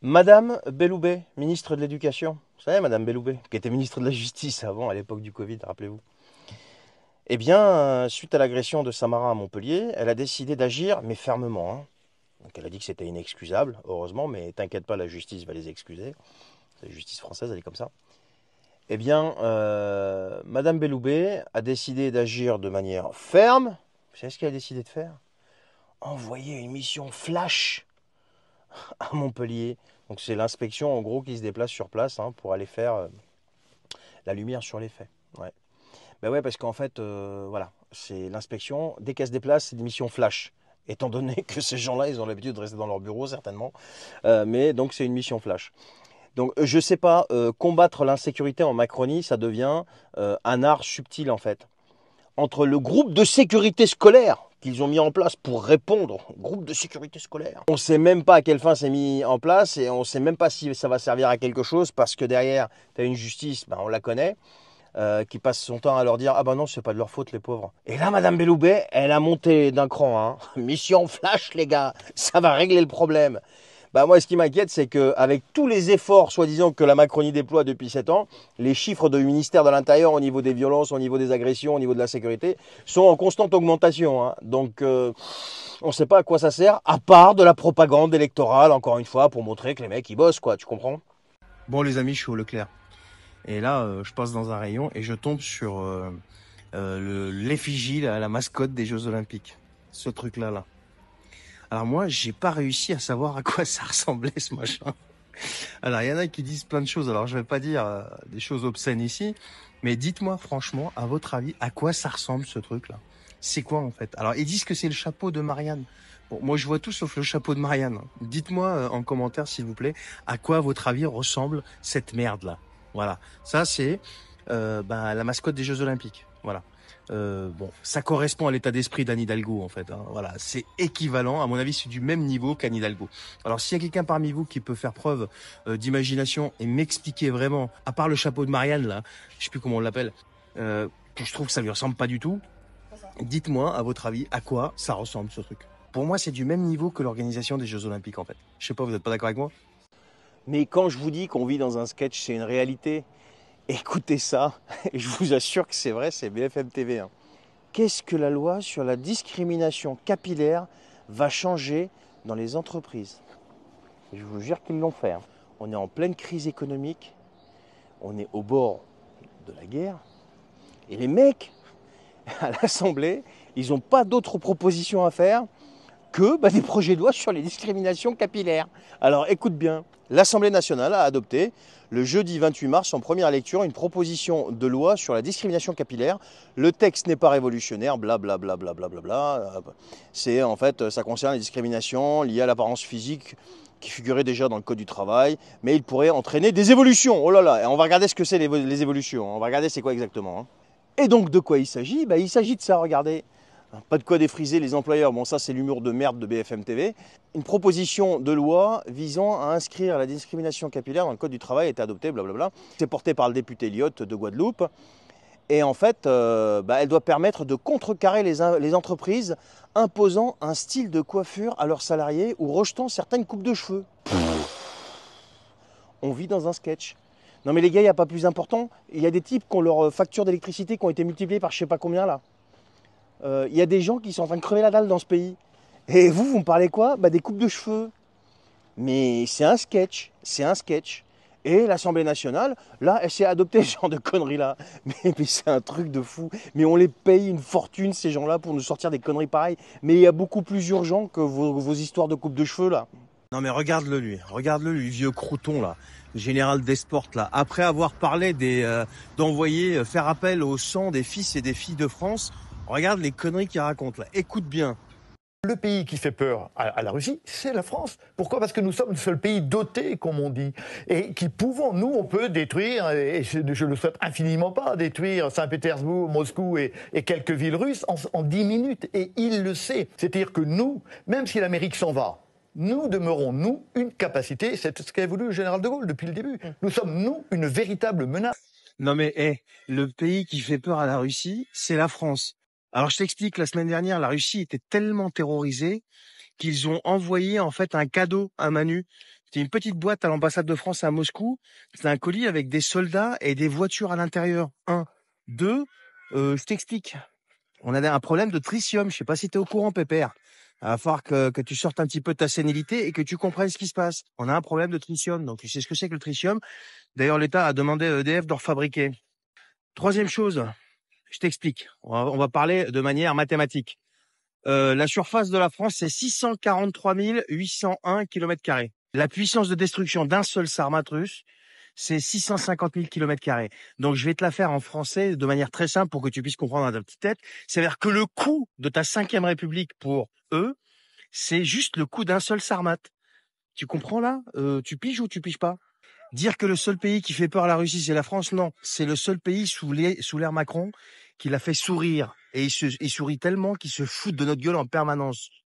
Madame Belloubet, ministre de l'Éducation. Vous savez, Madame Belloubet, qui était ministre de la Justice avant, à l'époque du Covid, rappelez-vous. Eh bien, suite à l'agression de Samara à Montpellier, elle a décidé d'agir, mais fermement, hein. Donc elle a dit que c'était inexcusable, heureusement, mais t'inquiète pas, la justice va les excuser. La justice française, elle est comme ça. Eh bien, Madame Belloubet a décidé d'agir de manière ferme. Vous savez ce qu'elle a décidé de faire? Envoyer une mission flash à Montpellier. Donc c'est l'inspection en gros qui se déplace sur place, hein, pour aller faire la lumière sur les faits. Ouais. Ben ouais, parce qu'en fait, voilà, c'est l'inspection. Dès qu'elle se déplace, c'est une mission flash. Étant donné que ces gens-là, ils ont l'habitude de rester dans leur bureau certainement. Mais donc c'est une mission flash. Donc je sais pas, combattre l'insécurité en Macronie, ça devient un art subtil en fait. Entre le groupe de sécurité scolaire qu'ils ont mis en place pour répondre au groupe de sécurité scolaire. On ne sait même pas à quelle fin c'est mis en place et on ne sait même pas si ça va servir à quelque chose parce que derrière, tu as une justice, ben, on la connaît, qui passe son temps à leur dire ah ben non, c'est pas de leur faute les pauvres. Et là, Madame Belloubet, elle a monté d'un cran, hein. Mission flash les gars, ça va régler le problème. Bah moi, ce qui m'inquiète, c'est qu'avec tous les efforts, soi-disant, que la Macronie déploie depuis 7 ans, les chiffres du ministère de l'Intérieur au niveau des violences, au niveau des agressions, au niveau de la sécurité, sont en constante augmentation, hein. Donc, on ne sait pas à quoi ça sert, à part de la propagande électorale, encore une fois, pour montrer que les mecs, ils bossent, quoi, tu comprends? Bon les amis, je suis au Leclerc. Et là, je passe dans un rayon et je tombe sur l'effigie, la mascotte des Jeux Olympiques. Ce truc-là, là. Alors moi, j'ai pas réussi à savoir à quoi ça ressemblait ce machin. Alors il y en a qui disent plein de choses. Alors je vais pas dire des choses obscènes ici, mais dites-moi franchement, à votre avis, à quoi ça ressemble ce truc-là? C'est quoi en fait? Alors ils disent que c'est le chapeau de Marianne. Bon, moi je vois tout sauf le chapeau de Marianne. Dites-moi en commentaire s'il vous plaît, à quoi à votre avis ressemble cette merde-là? Voilà, ça c'est la mascotte des Jeux Olympiques. Voilà. Bon, ça correspond à l'état d'esprit d'Anne Hidalgo en fait, hein. Voilà, c'est équivalent. À mon avis, c'est du même niveau qu'Anne Hidalgo. Alors, s'il y a quelqu'un parmi vous qui peut faire preuve d'imagination et m'expliquer vraiment, à part le chapeau de Marianne là, je sais plus comment on l'appelle, que je trouve que ça lui ressemble pas du tout, dites-moi à votre avis à quoi ça ressemble ce truc. Pour moi, c'est du même niveau que l'organisation des Jeux Olympiques en fait. Je sais pas, vous êtes pas d'accord avec moi? Mais quand je vous dis qu'on vit dans un sketch, c'est une réalité. Écoutez ça, et je vous assure que c'est vrai, c'est BFM TV, hein. Qu'est-ce que la loi sur la discrimination capillaire va changer dans les entreprises? Je vous jure qu'ils l'ont fait, hein. On est en pleine crise économique, on est au bord de la guerre, et les mecs, à l'Assemblée, ils n'ont pas d'autres propositions à faire que des projets de loi sur les discriminations capillaires. Alors écoute bien, l'Assemblée nationale a adopté le jeudi 28 mars en première lecture une proposition de loi sur la discrimination capillaire. Le texte n'est pas révolutionnaire, blablabla. Bla bla bla bla. C'est en fait, ça concerne les discriminations liées à l'apparence physique qui figuraient déjà dans le Code du travail, mais il pourrait entraîner des évolutions. Oh là là, et on va regarder ce que c'est les évolutions, on va regarder c'est quoi exactement, hein. Et donc de quoi il s'agit? Il s'agit de ça, regardez. Pas de quoi défriser les employeurs, bon ça c'est l'humour de merde de BFM TV. Une proposition de loi visant à inscrire la discrimination capillaire dans le Code du travail a été adoptée, blablabla. C'est porté par le député Lyotte de Guadeloupe. Et en fait, elle doit permettre de contrecarrer les entreprises imposant un style de coiffure à leurs salariés ou rejetant certaines coupes de cheveux. On vit dans un sketch. Non mais les gars, il n'y a pas plus important. Il y a des types qui ont leur facture d'électricité qui ont été multipliées par je sais pas combien là. Il y a des gens qui sont en train de crever la dalle dans ce pays. Et vous me parlez quoi? Des coupes de cheveux. Mais c'est un sketch, c'est un sketch. Et l'Assemblée nationale, là, elle s'est adoptée ce genre de conneries là. Mais c'est un truc de fou. Mais on les paye une fortune, ces gens-là, pour nous sortir des conneries pareilles. Mais il y a beaucoup plus urgent que vos histoires de coupe de cheveux là. Non mais regarde-le lui, vieux crouton là, général des sports là. Après avoir parlé d'envoyer faire appel au sang des fils et des filles de France, regarde les conneries qu'il raconte là. Écoute bien. Le pays qui fait peur à la Russie, c'est la France. Pourquoi? Parce que nous sommes le seul pays doté, comme on dit, et qui pouvons, nous, on peut détruire, et je le souhaite infiniment pas, détruire Saint-Pétersbourg, Moscou et quelques villes russes en 10 minutes, et il le sait. C'est-à-dire que nous, même si l'Amérique s'en va, nous demeurons, nous, une capacité, c'est ce qu'a voulu le général de Gaulle depuis le début. Nous sommes, nous, une véritable menace. Non mais le pays qui fait peur à la Russie, c'est la France. Alors je t'explique, la semaine dernière, la Russie était tellement terrorisée qu'ils ont envoyé en fait un cadeau à Manu. C'était une petite boîte à l'ambassade de France à Moscou. C'était un colis avec des soldats et des voitures à l'intérieur. Un. Deux, je t'explique. On avait un problème de tritium. Je sais pas si tu es au courant, Pépère. Il va falloir que tu sortes un petit peu de ta sénilité et que tu comprennes ce qui se passe. On a un problème de tritium. Donc, tu sais ce que c'est que le tritium. D'ailleurs, l'État a demandé à EDF de refabriquer. Troisième chose, je t'explique. On va parler de manière mathématique. La surface de la France, c'est 643 801 km². La puissance de destruction d'un seul Sarmat russe, c'est 650 000 km². Donc, je vais te la faire en français de manière très simple pour que tu puisses comprendre dans ta petite tête. C'est-à-dire que le coût de ta 5e République pour eux, c'est juste le coût d'un seul Sarmat. Tu comprends là? Tu piges ou tu piges pas? Dire que le seul pays qui fait peur à la Russie, c'est la France, non. C'est le seul pays sous l'ère Macron qui l'a fait sourire. Et il sourit tellement qu'il se fout de notre gueule en permanence.